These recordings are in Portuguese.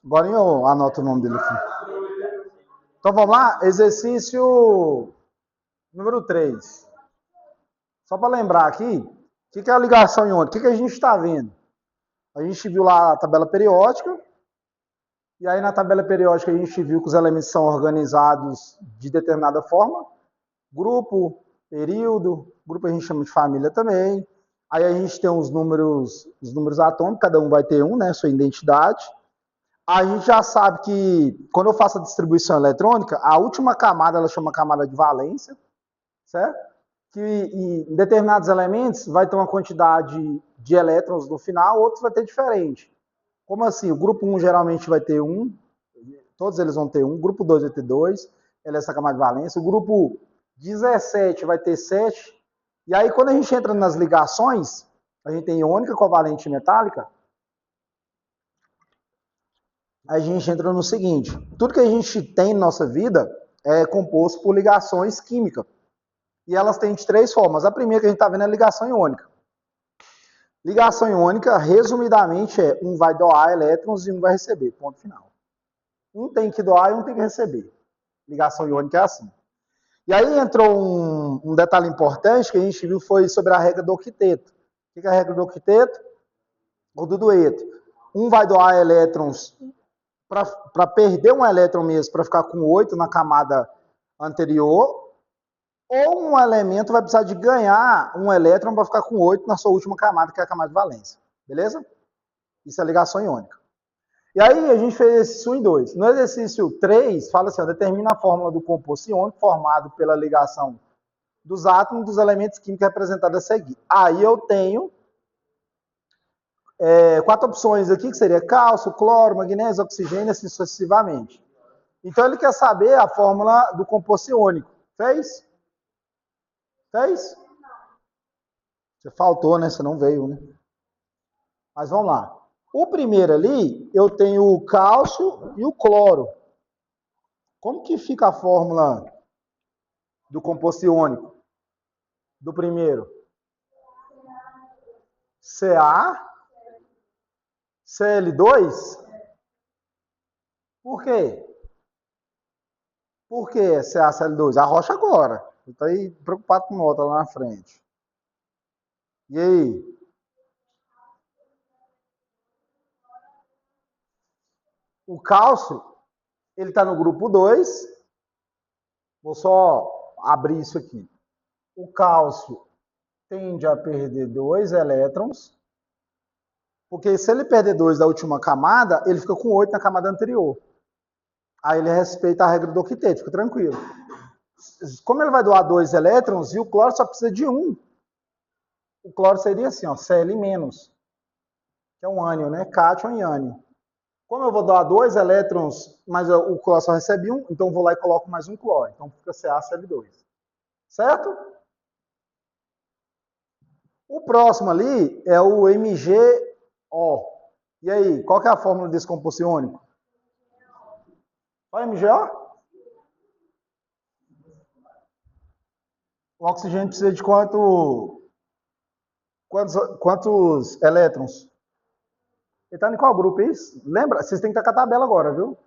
Agora eu anoto o nome dele aqui. Então vamos lá, exercício número 3. Só para lembrar aqui, o que é a ligação iônica? O que a gente está vendo? A gente viu lá a tabela periódica, e aí na tabela periódica a gente viu que os elementos são organizados de determinada forma. Grupo, período, grupo a gente chama de família também. Aí a gente tem os números atômicos, cada um vai ter um, né, sua identidade. A gente já sabe que quando eu faço a distribuição eletrônica, a última camada ela chama camada de valência, certo? Que em determinados elementos vai ter uma quantidade de elétrons no final, outros vai ter diferente. Como assim? O grupo 1 geralmente vai ter 1, todos eles vão ter 1, o grupo 2 vai ter 2, ela é essa camada de valência, o grupo 17 vai ter 7, e aí quando a gente entra nas ligações, a gente tem iônica, covalente e metálica, a gente entra no seguinte, tudo que a gente tem na nossa vida é composto por ligações químicas. E elas têm de 3 formas. A primeira que a gente está vendo é a ligação iônica. Ligação iônica, resumidamente, é um vai doar elétrons e um vai receber. Ponto final. Um tem que doar e um tem que receber. Ligação iônica é assim. E aí entrou um detalhe importante que a gente viu foi sobre a regra do octeto. O que é a regra do octeto? Ou do dueto. Um vai doar elétrons para perder um elétron mesmo, para ficar com 8 na camada anterior, ou um elemento vai precisar de ganhar um elétron para ficar com 8 na sua última camada, que é a camada de valência. Beleza? Isso é ligação iônica. E aí a gente fez exercício 1 e 2. No exercício 3, fala assim, ó, determina a fórmula do composto iônico formado pela ligação dos átomos dos elementos químicos representados a seguir. Aí eu tenho 4 opções aqui, que seria cálcio, cloro, magnésio, oxigênio, assim sucessivamente. Então ele quer saber a fórmula do composto iônico. Fez? Fez? Você faltou, né? Você não veio, né? Mas vamos lá. O primeiro ali, eu tenho o cálcio e o cloro. Como que fica a fórmula do composto iônico? Do primeiro? Ca, Cl2. Por quê? Por que CaCl2? A rocha agora. Você está aí preocupado com outra lá na frente. E aí? O cálcio, ele está no grupo 2. Vou só abrir isso aqui. O cálcio tende a perder 2 elétrons, porque se ele perder 2 da última camada, ele fica com 8 na camada anterior. Aí ele respeita a regra do octeto, fica tranquilo. Como ele vai doar 2 elétrons e o cloro só precisa de 1, o cloro seria assim, ó, Cl-, que é um ânion, né? Cátion e ânion. Como eu vou doar 2 elétrons, mas o cloro só recebe 1, então eu vou lá e coloco mais um cloro. Então fica CaCl2. Certo? O próximo ali é o MgO. E aí, qual que é a fórmula desse composto iônico? Qual é MgO? O oxigênio precisa de quantos elétrons? Ele está em qual grupo, é isso? Lembra? Vocês têm que estar com a tabela agora, viu?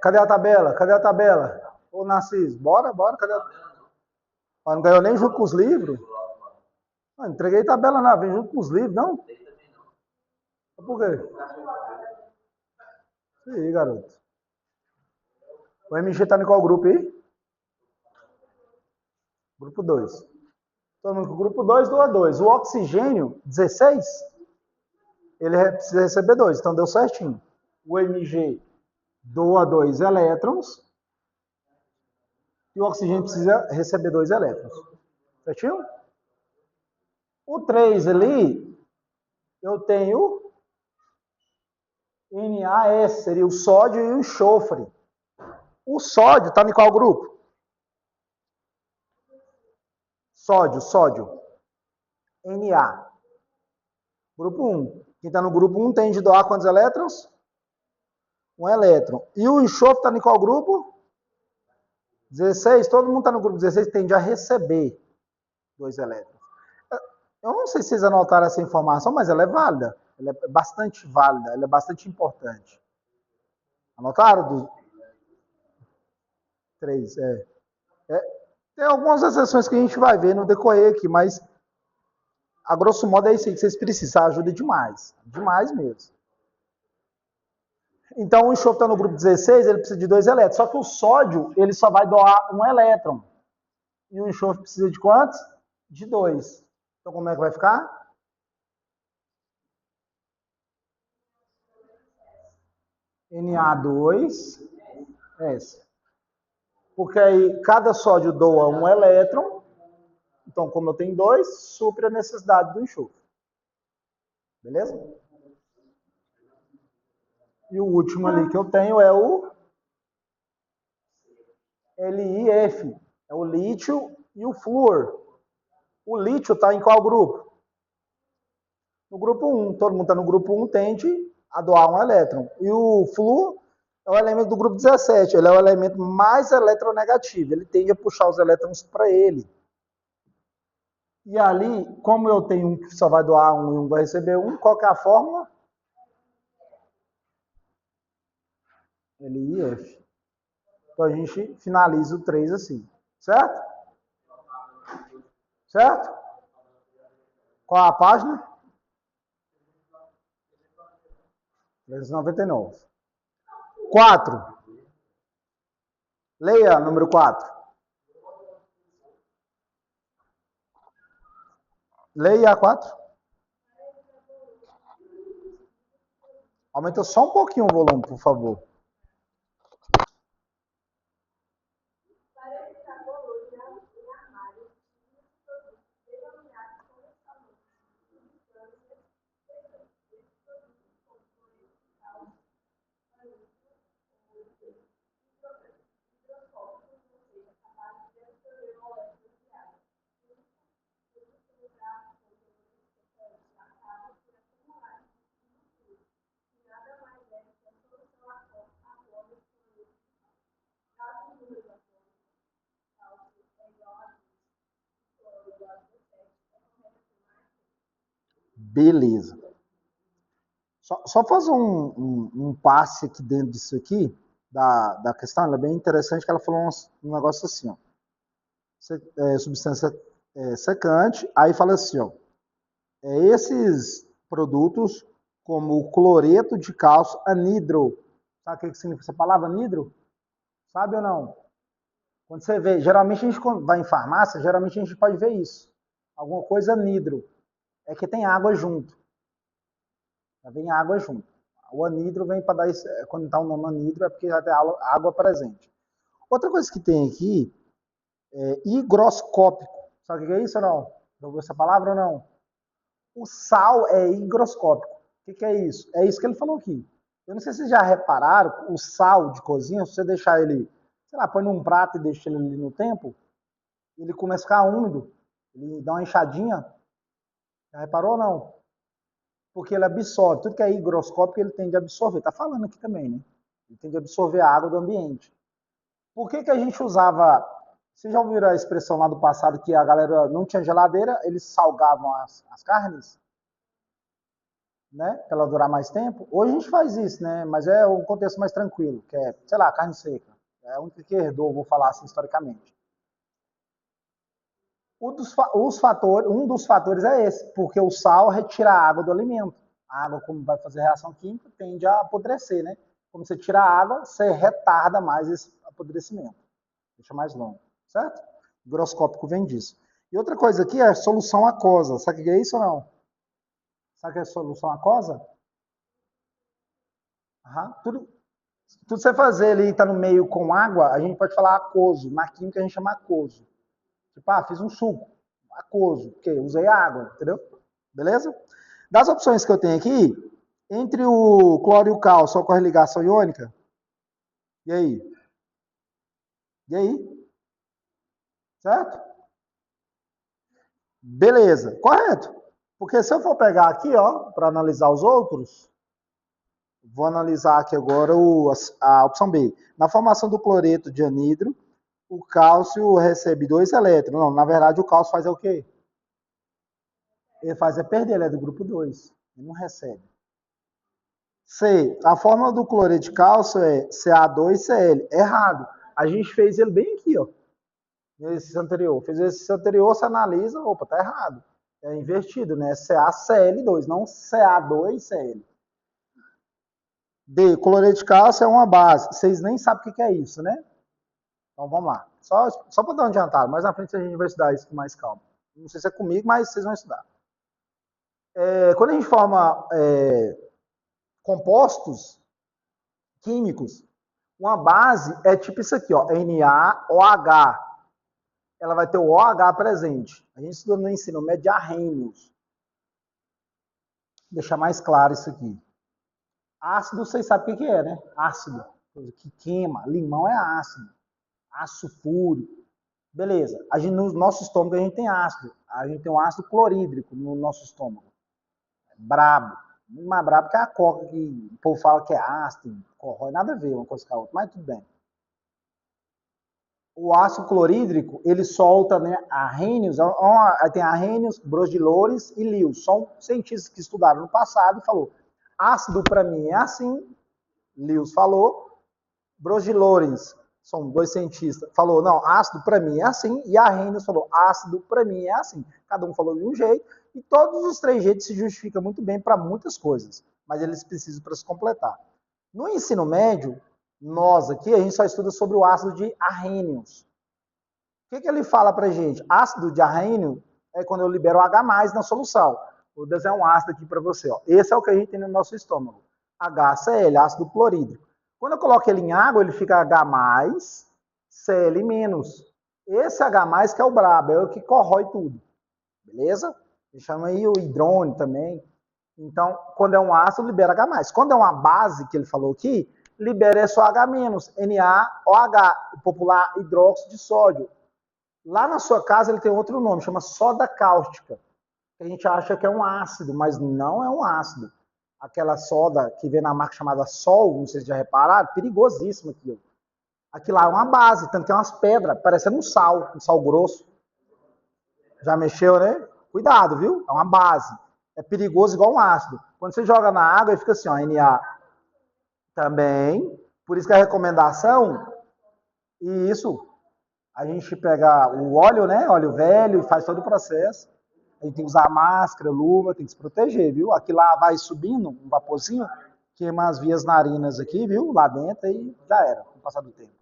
Cadê a tabela? Cadê a tabela? Ô, Narciso, bora, cadê a tabela? Não ganhou nem junto com os livros? Não, entreguei a tabela, não, vem junto com os livros, não? Por quê? Isso aí, garoto. O MG está em qual grupo aí? Grupo 2. Todo mundo com o grupo 2 doa 2. O oxigênio, 16, ele precisa receber 2, então deu certinho. O MG doa 2 elétrons e o oxigênio precisa receber 2 elétrons. Certinho? O 3 ali, eu tenho NaS, seria o sódio e o enxofre. O sódio está em qual grupo? Sódio. Na. Grupo 1. Quem está no grupo 1 tem de doar quantos elétrons? 1 elétron. E o enxofre está em qual grupo? 16. Todo mundo está no grupo 16 tende a receber 2 elétrons. Eu não sei se vocês anotaram essa informação, mas ela é válida. ela é bastante válida, ela é bastante importante. Anotaram? Três, tem algumas exceções que a gente vai ver no decorrer aqui, mas a grosso modo é isso aí que vocês precisam, ajuda demais. Demais mesmo. Então, o enxofre está no grupo 16, ele precisa de 2 elétrons. Só que o sódio, ele só vai doar 1 elétron. E o enxofre precisa de quantos? De 2. Então, como é que vai ficar? Na2S. Porque aí, cada sódio doa 1 elétron. Então, como eu tenho 2, supre a necessidade do enxofre. Beleza? E o último ali que eu tenho é o LiF. É o lítio e o flúor. O lítio está em qual grupo? No grupo 1. Todo mundo está no grupo 1, tende a doar 1 elétron. E o flúor é o elemento do grupo 17. Ele é o elemento mais eletronegativo. Ele tende a puxar os elétrons para ele. E ali, como eu tenho um que só vai doar 1 e um vai receber 1, qual que é a fórmula? LiF. Então a gente finaliza o 3 assim. Certo? Certo? Qual a página? 399. 4. Leia, número 4. Leia a 4. Aumenta só um pouquinho o volume, por favor. Beleza. Só fazer um passe aqui dentro disso aqui, da questão, ela é bem interessante, que ela falou um negócio assim, ó. Substância secante, aí fala assim, ó. Esses produtos, como o cloreto de cálcio anidro, sabe o que significa essa palavra, anidro? Sabe ou não? Quando você vê, geralmente a gente vai em farmácia, geralmente a gente pode ver isso. Alguma coisa anidro. É que tem água junto. Já vem água junto. O anidro vem para dar isso, quando está o nome anidro, é porque já tem água presente. Outra coisa que tem aqui é higroscópico. Sabe o que é isso ou não? Já ouviu essa palavra ou não? O sal é higroscópico. O que é isso? É isso que ele falou aqui. Eu não sei se vocês já repararam, o sal de cozinha, se você deixar ele, sei lá, põe num prato e deixa ele ali no tempo, ele começa a ficar úmido, ele dá uma enxadinha. Já reparou ou não? Porque ele absorve. Tudo que é higroscópico, ele tende a absorver. Tá falando aqui também, né? Ele tende a absorver a água do ambiente. Por que a gente usava... Vocês já ouviram a expressão lá do passado que a galera não tinha geladeira, eles salgavam as carnes? Né? Para ela durar mais tempo. Hoje a gente faz isso, né? Mas é um contexto mais tranquilo, que é, sei lá, carne seca. É a única que herdou, vou falar assim historicamente. Um dos fatores é esse, porque o sal retira a água do alimento. A água, como vai fazer reação química, tende a apodrecer, né? Como você tira a água, você retarda mais esse apodrecimento. Deixa mais longo, certo? O higroscópico vem disso. E outra coisa aqui é solução aquosa. Sabe o que é isso ou não? Sabe o que é solução aquosa? Tudo você fazer ele estar no meio com água, a gente pode falar aquoso. Na química a gente chama aquoso. Tipo, fiz um suco, aquoso, porque usei água, entendeu? Beleza? Das opções que eu tenho aqui, entre o cloro e o cálcio ocorre ligação iônica? E aí? E aí? Certo? Beleza, correto. Porque se eu for pegar aqui, ó, para analisar os outros, vou analisar aqui agora a opção B. Na formação do cloreto de anidro, o cálcio recebe 2 elétrons. Não, na verdade o cálcio faz o quê? Ele faz perder, ele é do grupo 2. Ele não recebe. C, a fórmula do cloreto de cálcio é Ca2Cl. Errado. A gente fez ele bem aqui, ó. No exercício anterior. Fez o exercício anterior, você analisa, opa, tá errado. É invertido, né? CaCl2, não Ca2Cl. D, cloreto de cálcio é uma base. Vocês nem sabem o que é isso, né? Então vamos lá. Só para dar um adiantado, mais na frente a gente vai estudar isso com mais calma. Não sei se é comigo, mas vocês vão estudar. Quando a gente forma compostos químicos, uma base é tipo isso aqui, ó, NaOH. Ela vai ter o OH presente. A gente estudou no ensino médio de arrênios. Vou deixar mais claro isso aqui. Ácido, vocês sabem o que é, né? Ácido, coisa que queima. Limão é ácido. Ácido sulfúrico. Beleza. No nosso estômago a gente tem ácido. A gente tem um ácido clorídrico no nosso estômago. Brabo. Muito mais brabo que a coca, que o povo fala que é ácido, corrói, nada a ver uma coisa com a outra, mas tudo bem. O ácido clorídrico, ele solta, né, arrênios, tem arrênios, brodilores e Lewis. São cientistas que estudaram no passado e falou, ácido para mim é assim, Lewis falou, brodilores, são dois cientistas, falou, não, ácido para mim é assim, e arrênios falou, ácido para mim é assim. Cada um falou de um jeito, e todos os três jeitos se justificam muito bem para muitas coisas, mas eles precisam para se completar. No ensino médio, nós aqui, a gente só estuda sobre o ácido de arrênios. O que ele fala pra gente? Ácido de arrênio é quando eu libero o H+, na solução. Vou desenhar um ácido aqui para você. Ó. Esse é o que a gente tem no nosso estômago. HCl, ácido clorídrico. Quando eu coloco ele em água, ele fica H+, Cl-. Esse H+, que é o brabo, é o que corrói tudo. Beleza? A gente chama aí o hidrônio também. Então, quando é um ácido, libera H+. Quando é uma base, que ele falou aqui, libera só H-, NaOH, o popular hidróxido de sódio. Lá na sua casa ele tem outro nome, chama soda cáustica. A gente acha que é um ácido, mas não é um ácido. Aquela soda que vem na marca chamada Sol, não sei se já repararam, perigosíssimo aquilo. Aquilo lá é uma base, tanto que é umas pedras, parecendo um sal grosso. Já mexeu, né? Cuidado, viu? É uma base. É perigoso igual um ácido. Quando você joga na água, ele fica assim, ó, Na também. Por isso que a recomendação, e isso, a gente pega o óleo, né? Óleo velho, e faz todo o processo. A gente tem que usar máscara, luva, tem que se proteger, viu? Aqui lá vai subindo, um vaporzinho, queima as vias narinas aqui, viu? Lá dentro e já era, com o passar do tempo.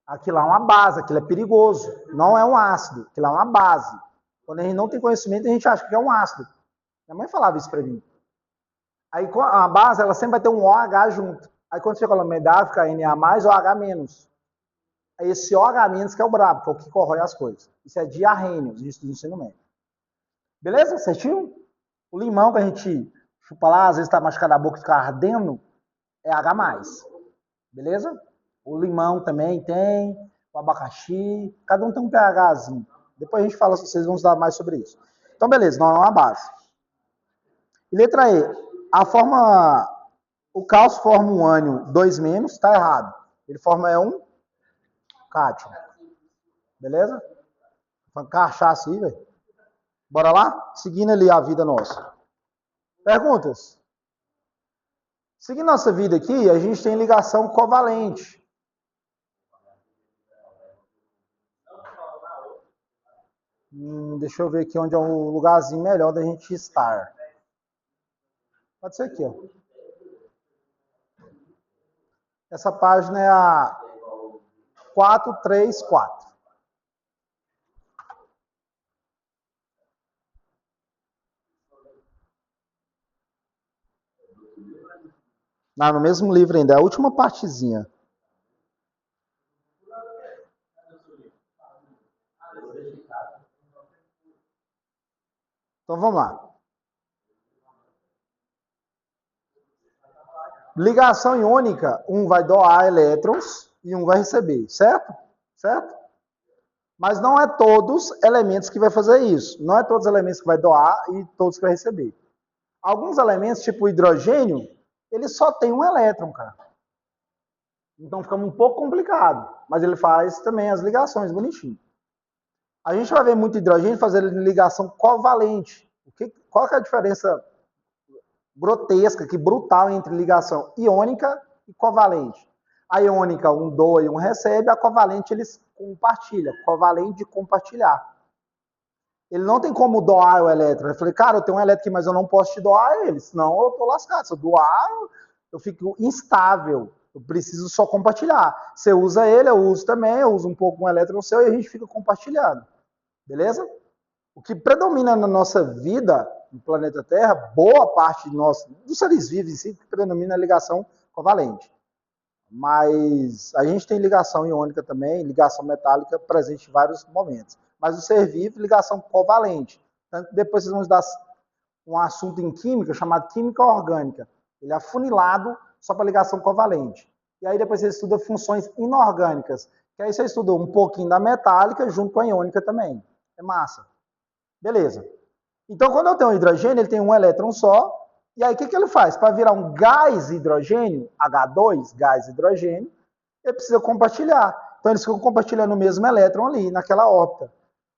Aquilo lá é uma base, aquilo é perigoso. Não é um ácido, aquilo lá é uma base. Quando a gente não tem conhecimento, a gente acha que é um ácido. Minha mãe falava isso pra mim. Aí a base, ela sempre vai ter um OH junto. Aí quando você coloca medalha, fica Na+, OH-. Esse OH- que é o brabo, que é o que corrói as coisas. Isso é de arrênios, isso do ensino médio. Beleza? Certinho? O limão que a gente chupa lá, às vezes tá machucado a boca e fica ardendo, é H+. Beleza? O limão também tem, o abacaxi, cada um tem um pHzinho. Depois a gente fala, vocês vão estudar mais sobre isso. Então, beleza, não é uma base. E letra E, o cálcio forma um ânion 2-, está errado. Ele forma um cátion. Beleza? Foi cachaça aí, velho. Bora lá? Seguindo ali a vida nossa. Perguntas? Seguindo nossa vida aqui, a gente tem ligação covalente. Deixa eu ver aqui onde é um lugarzinho melhor da gente estar. Pode ser aqui, ó. Essa página é a 434. Não, no mesmo livro ainda, é a última partezinha. Então vamos lá. Ligação iônica, um vai doar elétrons e um vai receber, certo? Certo? Mas não é todos elementos que vai fazer isso. Não é todos os elementos que vai doar e todos que vai receber. Alguns elementos, tipo o hidrogênio, ele só tem um elétron, cara. Então fica um pouco complicado. Mas ele faz também as ligações bonitinho. A gente vai ver muito hidrogênio fazer ligação covalente. Qual que é a diferença grotesca, que brutal entre ligação iônica e covalente. A iônica, um doa e um recebe, a covalente eles compartilham, covalente de compartilhar. Ele não tem como doar o elétron. Eu falei, cara, eu tenho um elétron aqui, mas eu não posso te doar ele, senão eu tô lascado. Se eu doar, eu fico instável. Eu preciso só compartilhar. Você usa ele, eu uso também, eu uso um pouco um elétron seu e a gente fica compartilhando. Beleza? O que predomina na nossa vida, no planeta Terra, boa parte de nós, dos seres vivos em si, o que predomina é a ligação covalente. Mas a gente tem ligação iônica também, ligação metálica presente em vários momentos. Mas o ser vivo, ligação covalente. Tanto depois vocês vão dar um assunto em química chamado química orgânica. Ele é afunilado só para ligação covalente. E aí depois você estuda funções inorgânicas. Que aí você estuda um pouquinho da metálica junto com a iônica também. É massa. Beleza. Então, quando eu tenho um hidrogênio, ele tem um elétron só. E aí, o que ele faz? Para virar um gás hidrogênio, H2, gás hidrogênio, ele precisa compartilhar. Então, eles ficam compartilhando o mesmo elétron ali, naquela órbita.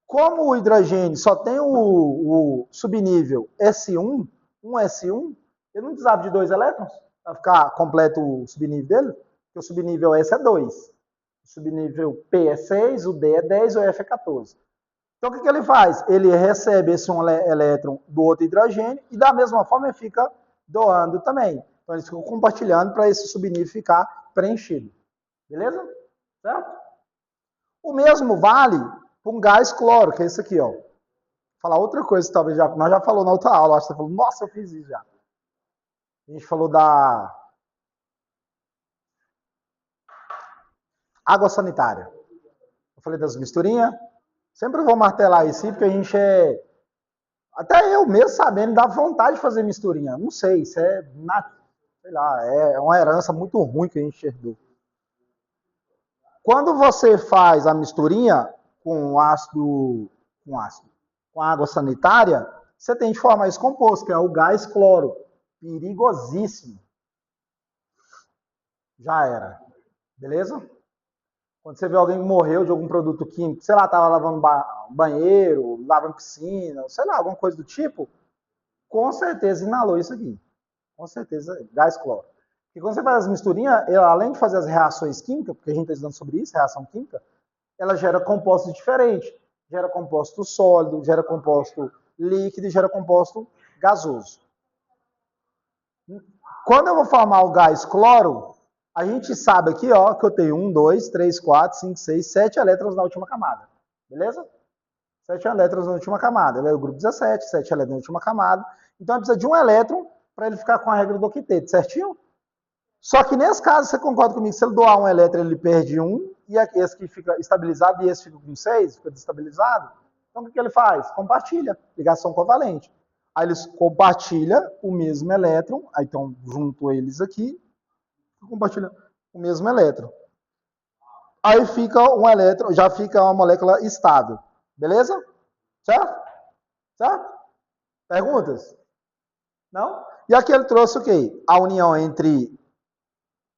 Como o hidrogênio só tem o subnível S1, um S1, ele não precisava de 2 elétrons para ficar completo o subnível dele, porque o subnível S é 2. O subnível P é 6, o D é 10, o F é 14. Então, o que ele faz? Ele recebe esse um elétron do outro hidrogênio e, da mesma forma, ele fica doando também. Então, eles ficam compartilhando para esse subnível ficar preenchido. Beleza? Certo? O mesmo vale para um gás cloro, que é esse aqui, ó. Vou falar outra coisa, talvez nós já falou na outra aula, acho que você falou, nossa, eu fiz isso já. A gente falou da água sanitária. Eu falei das misturinhas. Sempre vou martelar isso, porque a gente é... Até eu mesmo sabendo, dá vontade de fazer misturinha. Não sei, isso é... Sei lá, é uma herança muito ruim que a gente herdou. Quando você faz a misturinha com ácido, com água sanitária, você tem de formar esse composto, que é o gás cloro. Perigosíssimo. Já era. Beleza? Quando você vê alguém que morreu de algum produto químico, sei lá, estava lavando banheiro, lavando piscina, sei lá, alguma coisa do tipo, com certeza inalou isso aqui. Com certeza, gás cloro. E quando você faz as misturinhas, ela, além de fazer as reações químicas, porque a gente está estudando sobre isso, reação química, ela gera compostos diferentes. Gera composto sólido, gera composto líquido e gera composto gasoso. Quando eu vou formar o gás cloro, a gente sabe aqui, ó, que eu tenho 1, 2, 3, 4, 5, 6, 7 elétrons na última camada. Beleza? 7 elétrons na última camada. Ele é o grupo 17, 7 elétrons na última camada. Então, ele precisa de um elétron para ele ficar com a regra do octeto, certinho? Só que nesse caso, você concorda comigo, se ele doar um elétron, ele perde um, e esse que fica estabilizado, e esse fica com 6, fica desestabilizado. Então, o que ele faz? Compartilha, ligação covalente. Aí eles compartilham o mesmo elétron, aí então junto eles aqui, compartilham o mesmo elétron. Aí fica um elétron, já fica uma molécula estável. Beleza? Certo? Certo? Perguntas? Não? E aqui ele trouxe o quê? A união entre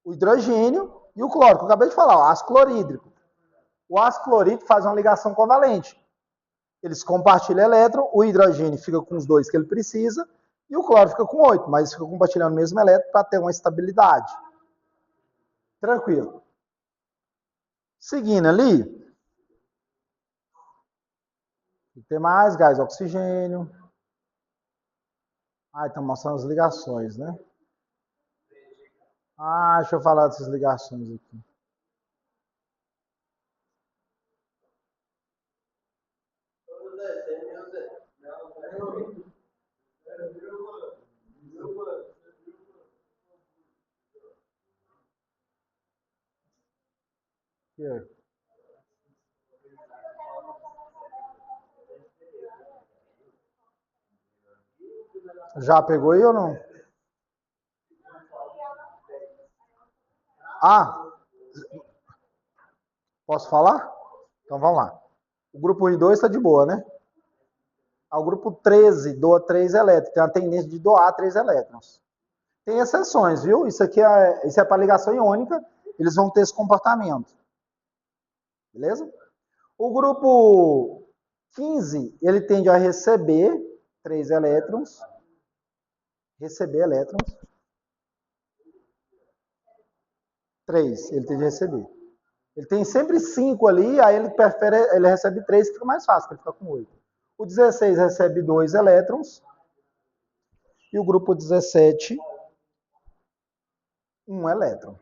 o hidrogênio e o cloro, que eu acabei de falar, o ácido clorídrico. O ácido clorídrico faz uma ligação covalente. Eles compartilham elétron, o hidrogênio fica com os 2 que ele precisa, e o cloro fica com 8, mas fica compartilhando o mesmo elétron para ter uma estabilidade. Tranquilo. Seguindo ali, tem mais gás oxigênio. Ah, estão mostrando as ligações, né? Ah, deixa eu falar dessas ligações aqui. Já pegou aí ou não? Ah, posso falar? Então vamos lá. O grupo 1 e 2 está de boa, né? O grupo 13 doa 3 elétrons. Tem a tendência de doar 3 elétrons. Tem exceções, viu? Isso aqui isso é para ligação iônica. Eles vão ter esse comportamento. Beleza? O grupo 15, ele tende a receber 3 elétrons. receber elétrons. 3, ele tem de receber. Ele tem sempre 5 ali, aí ele recebe 3, fica mais fácil, ele fica com 8. O 16 recebe 2 elétrons. E o grupo 17, 1 elétron.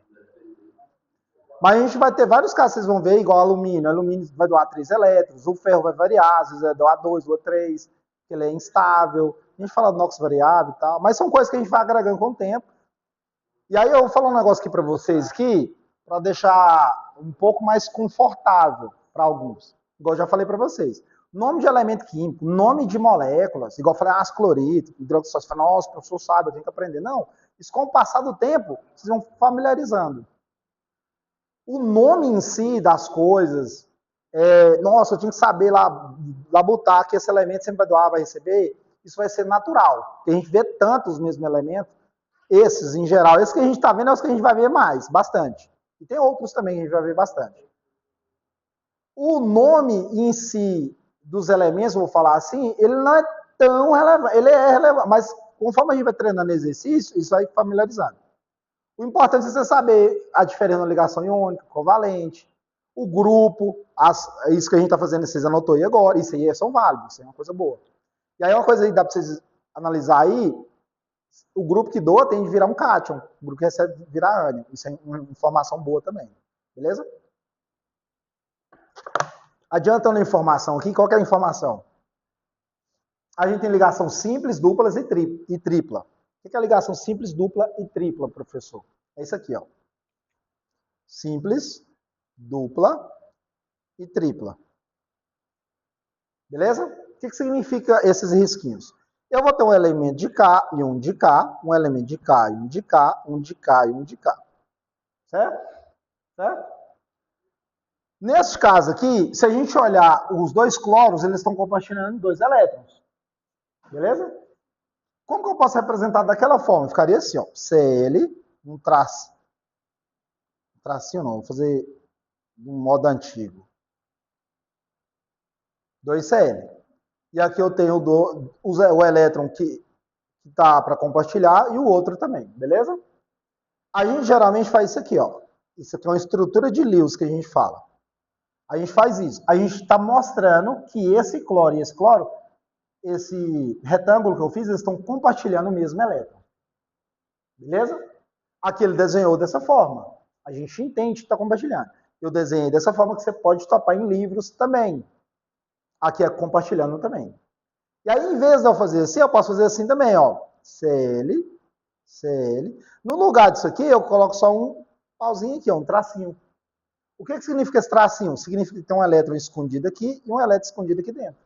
Mas a gente vai ter vários casos, vocês vão ver, igual alumínio. Alumínio vai doar 3 elétrons, o ferro vai variar, às vezes vai doar 2, doa 3, porque ele é instável. A gente fala do NOx variável e tal, mas são coisas que a gente vai agregando com o tempo. E aí eu vou falar um negócio aqui para vocês aqui, para deixar um pouco mais confortável para alguns. Igual eu já falei para vocês. Nome de elemento químico, nome de moléculas, igual eu falei, ácido clorídrico, hidroxi, nossa, o professor sabe, eu tenho que aprender. Não, isso com o passar do tempo, vocês vão familiarizando. O nome em si das coisas, nossa, eu tinha que saber lá botar que esse elemento sempre vai doar, vai receber, isso vai ser natural. Porque a gente vê tanto os mesmos elementos, esses em geral, esses que a gente está vendo é os que a gente vai ver mais, bastante. E tem outros também que a gente vai ver bastante. O nome em si dos elementos, vou falar assim, ele não é tão relevante, ele é relevante, mas conforme a gente vai treinando exercício, isso vai familiarizando. O importante é você saber a diferença da ligação iônica, covalente, o grupo, isso que a gente está fazendo, vocês anotou aí agora, isso aí são válidos, isso é uma coisa boa. E aí uma coisa aí dá para vocês analisar aí, o grupo que doa tem de virar um cátion, o grupo que recebe virar ânion, isso é uma informação boa também, beleza? Adiantando a informação aqui, qual que é a informação? A gente tem ligação simples, duplas e tripla. O que é ligação simples, dupla e tripla, professor? É isso aqui, ó. Simples, dupla e tripla. Beleza? O que significa esses risquinhos? Eu vou ter um elemento de K e um de K, um elemento de K e um de K, um de K e um de K. Certo? Certo? Nesse caso aqui, se a gente olhar os dois cloros, eles estão compartilhando 2 elétrons. Beleza? Como que eu posso representar daquela forma? Ficaria assim, ó. Cl, um tracinho não, vou fazer de um modo antigo. 2Cl. E aqui eu tenho o elétron que está para compartilhar e o outro também, beleza? A gente geralmente faz isso aqui, ó. Isso aqui é uma estrutura de Lewis que a gente fala. A gente faz isso. A gente está mostrando que esse cloro e esse cloro, esse retângulo que eu fiz, eles estão compartilhando o mesmo elétron. Beleza? Aqui ele desenhou dessa forma. A gente entende que está compartilhando. Eu desenhei dessa forma que você pode topar em livros também. Aqui é compartilhando também. E aí, em vez de eu fazer assim, eu posso fazer assim também, ó. Cl. No lugar disso aqui, eu coloco só um pauzinho aqui, ó, um tracinho. O que significa esse tracinho? Significa que tem um elétron escondido aqui e um elétron escondido aqui dentro.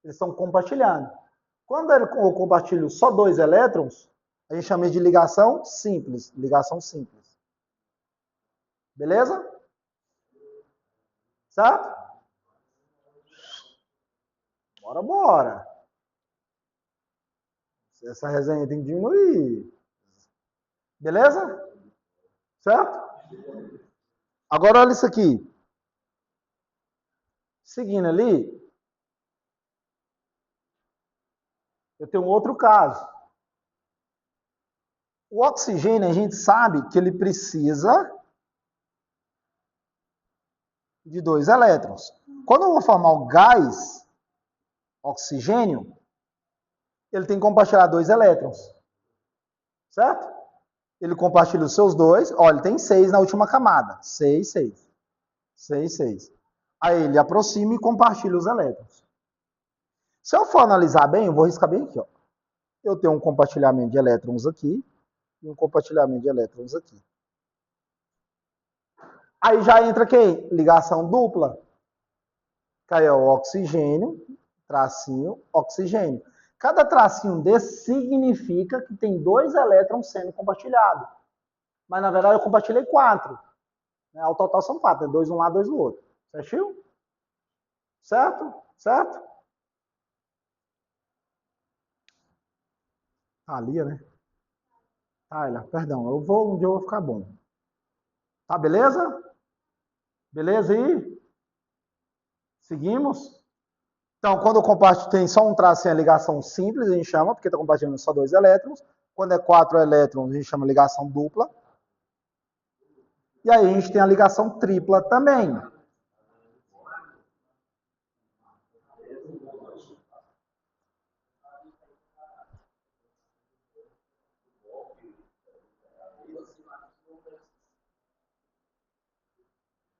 Eles estão compartilhando. Quando eu compartilho só 2 elétrons, a gente chama de ligação simples. Ligação simples. Beleza? Certo? Bora. Essa resenha tem que diminuir. Beleza? Certo? Agora olha isso aqui. Seguindo ali, eu tenho um outro caso. O oxigênio, a gente sabe que ele precisa de 2 elétrons. Quando eu vou formar o gás oxigênio, ele tem que compartilhar 2 elétrons. Certo? Ele compartilha os seus 2. Olha, ele tem 6 na última camada. 6. Aí ele aproxima e compartilha os elétrons. Se eu for analisar bem, eu vou riscar bem aqui, ó. Eu tenho um compartilhamento de elétrons aqui e um compartilhamento de elétrons aqui. Aí já entra quem? Ligação dupla. Que aí é o oxigênio, tracinho, oxigênio. Cada tracinho desse significa que tem 2 elétrons sendo compartilhados. Mas na verdade eu compartilhei 4. Ao total são 4, 2 um lado, 2 do outro. Certinho? Certo? Ali, né? Tyler, perdão, um dia eu vou ficar bom. Tá, beleza? Beleza aí? Seguimos? Então, quando o compartilho tem só um traço sem a ligação simples, a gente chama, porque está compartilhando só 2 elétrons. Quando é 4 elétrons, a gente chama ligação dupla. E aí a gente tem a ligação tripla também.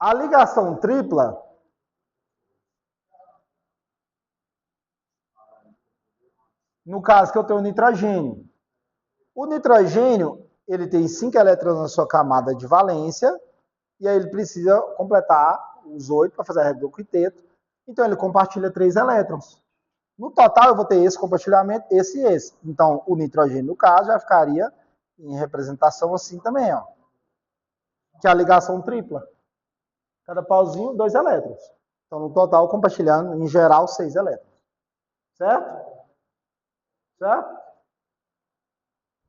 A ligação tripla, no caso que eu tenho o nitrogênio. O nitrogênio, ele tem 5 elétrons na sua camada de valência, e aí ele precisa completar os 8 para fazer a regra do quinteto. Então ele compartilha 3 elétrons. No total eu vou ter esse compartilhamento, esse e esse. Então o nitrogênio, no caso, já ficaria em representação assim também, ó. Que é a ligação tripla. Cada pauzinho, 2 elétrons. Então no total, compartilhando, em geral, 6 elétrons. Certo? Certo?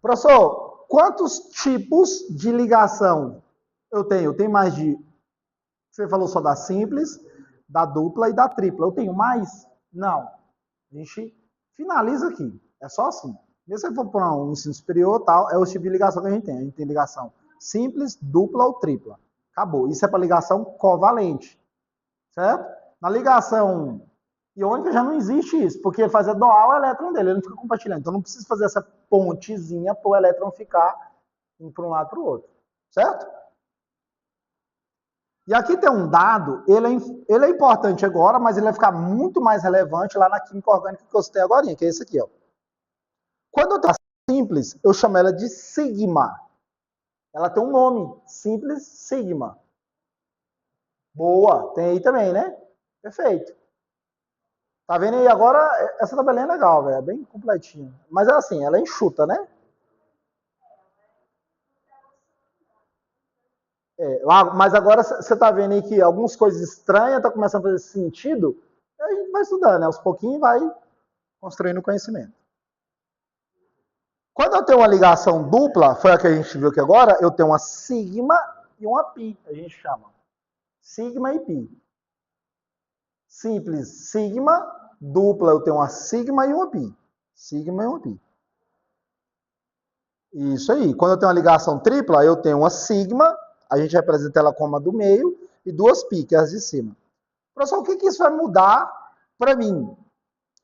Professor, quantos tipos de ligação eu tenho? Eu tenho mais de... Você falou só da simples, da dupla e da tripla. Eu tenho mais? Não. A gente finaliza aqui. É só assim. Mesmo se você for para um ensino superior, tal, é o tipo de ligação que a gente tem. A gente tem ligação simples, dupla ou tripla. Acabou. Isso é para ligação covalente. Certo? Na ligação iônica já não existe isso, porque ele faz doar o elétron dele, ele não fica compartilhando. Então não precisa fazer essa pontezinha para o elétron ficar para um lado para o outro. Certo? E aqui tem um dado, ele é importante agora, mas ele vai ficar muito mais relevante lá na química orgânica que eu citei agora, que é esse aqui, ó. Quando eu tenho simples, eu chamo ela de sigma. Ela tem um nome, simples sigma. Boa, tem aí também, né? Perfeito. Tá vendo aí agora? Essa tabelinha é legal, velho, é bem completinha. Mas é assim, ela é enxuta, né? Mas agora você está vendo aí que algumas coisas estranhas estão começando a fazer sentido, e a gente vai estudando, né? Aos pouquinhos vai construindo conhecimento. Quando eu tenho uma ligação dupla, foi a que a gente viu aqui agora, eu tenho uma sigma e uma pi, a gente chama. Sigma e pi. Simples, sigma, dupla, eu tenho uma sigma e uma pi. Sigma e uma pi. Isso aí. Quando eu tenho uma ligação tripla, eu tenho uma sigma, a gente representa ela como a do meio, e duas pi, que é as de cima. Professor, o que isso vai mudar para mim?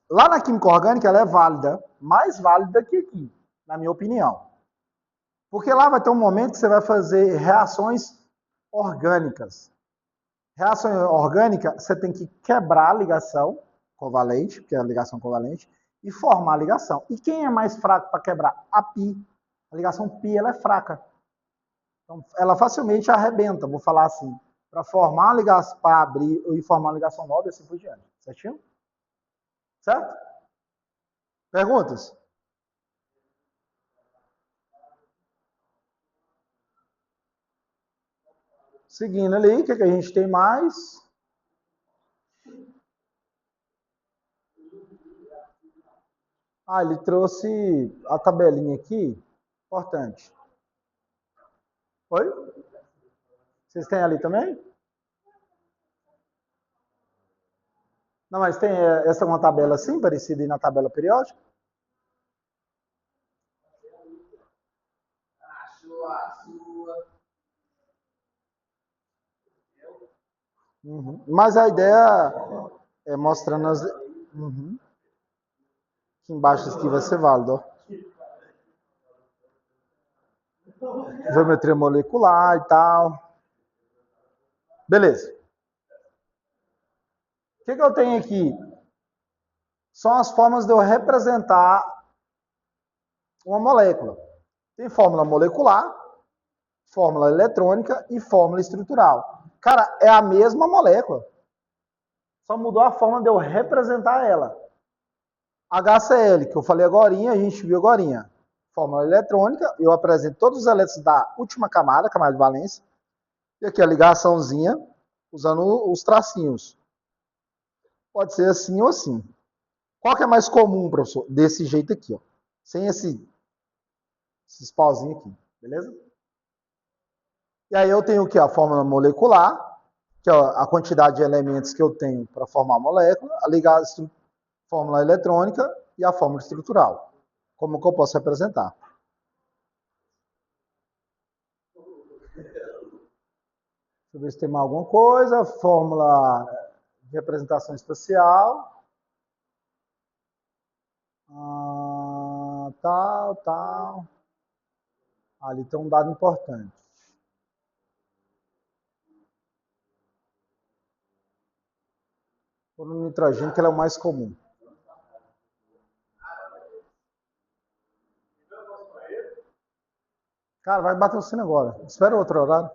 Lá na química orgânica, ela é válida, mais válida que aqui, na minha opinião. Porque lá vai ter um momento que você vai fazer reações orgânicas. Reação orgânica, você tem que quebrar a ligação covalente, que é a ligação covalente, e formar a ligação. E quem é mais fraco para quebrar? A pi. A ligação pi, ela é fraca. Então, ela facilmente arrebenta, vou falar assim, para formar a ligação, para abrir e formar a ligação nova e assim por diante. Certinho? Certo? Perguntas? Seguindo ali, o que a gente tem mais? Ele trouxe a tabelinha aqui, importante. Oi? Vocês têm ali também? Não, mas tem essa uma tabela assim, parecida aí na tabela periódica? Uhum. Mas a ideia é mostrando as... Uhum. Aqui embaixo aqui vai ser válido, ó. Geometria molecular e tal. Beleza. O que eu tenho aqui? São as formas de eu representar uma molécula. Tem fórmula molecular, fórmula eletrônica e fórmula estrutural. Cara, é a mesma molécula. Só mudou a forma de eu representar ela. HCl, que eu falei agora, a gente viu agora. Fórmula eletrônica, eu apresento todos os elétrons da última camada, camada de valência. E aqui a ligaçãozinha, usando os tracinhos. Pode ser assim ou assim. Qual que é mais comum, professor? Desse jeito aqui, ó. Sem esses pauzinhos aqui, beleza? E aí eu tenho aqui a fórmula molecular, que é a quantidade de elementos que eu tenho para formar a molécula, fórmula eletrônica e a fórmula estrutural. Como que eu posso representar? Deixa eu ver se tem mais alguma coisa. Fórmula de representação espacial. Tal. Ali tem um dado importante. Ou no nitrogênio, que ele é o mais comum. Cara, vai bater o sino agora. Espera outro horário.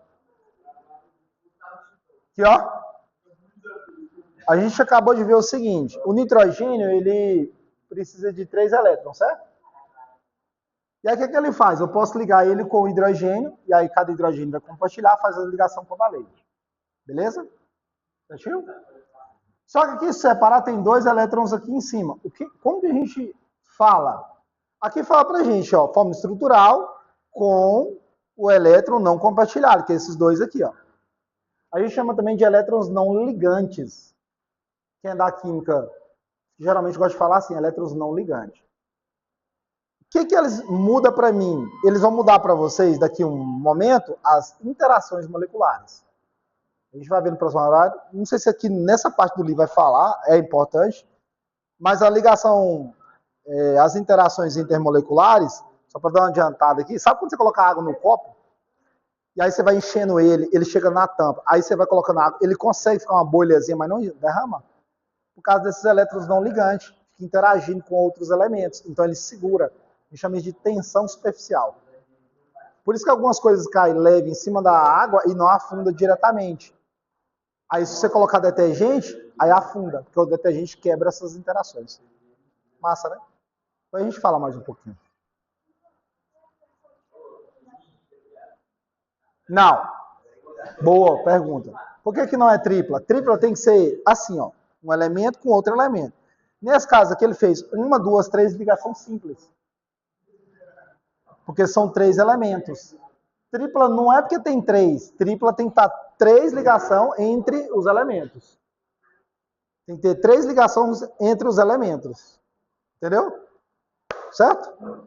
Aqui, ó. A gente acabou de ver o seguinte. O nitrogênio, ele precisa de 3 elétrons, certo? E aí, o que ele faz? Eu posso ligar ele com o hidrogênio, e aí cada hidrogênio vai compartilhar, faz a ligação covalente. Beleza? Certinho? Só que aqui, se separar, tem 2 elétrons aqui em cima. Como que a gente fala? Aqui fala pra gente, ó, forma estrutural com o elétron não compartilhado, que é esses 2 aqui, ó. A gente chama também de elétrons não ligantes. Quem é da química, geralmente gosta de falar assim, elétrons não ligantes. O que eles mudam para mim? Eles vão mudar para vocês, daqui a um momento, as interações moleculares. A gente vai ver no próximo horário. Não sei se aqui nessa parte do livro vai falar, é importante, mas a ligação, as interações intermoleculares, só para dar uma adiantada aqui, sabe quando você coloca água no copo? E aí você vai enchendo ele chega na tampa, aí você vai colocando água, ele consegue ficar uma bolhazinha, mas não derrama, por causa desses elétrons não ligantes, que interagindo com outros elementos. Então ele segura. A gente chama isso de tensão superficial. Por isso que algumas coisas caem leve em cima da água e não afunda diretamente. Aí se você colocar detergente, aí afunda, porque o detergente quebra essas interações. Massa, né? Depois a gente fala mais um pouquinho. Não. Boa pergunta. Por que não é tripla? Tripla tem que ser assim, ó, um elemento com outro elemento. Nesse caso aqui ele fez 1, 2, 3 ligações simples. Porque são 3 elementos. Tripla não é porque tem 3. Tripla tem que estar 3 ligações entre os elementos. Tem que ter 3 ligações entre os elementos. Entendeu? Certo?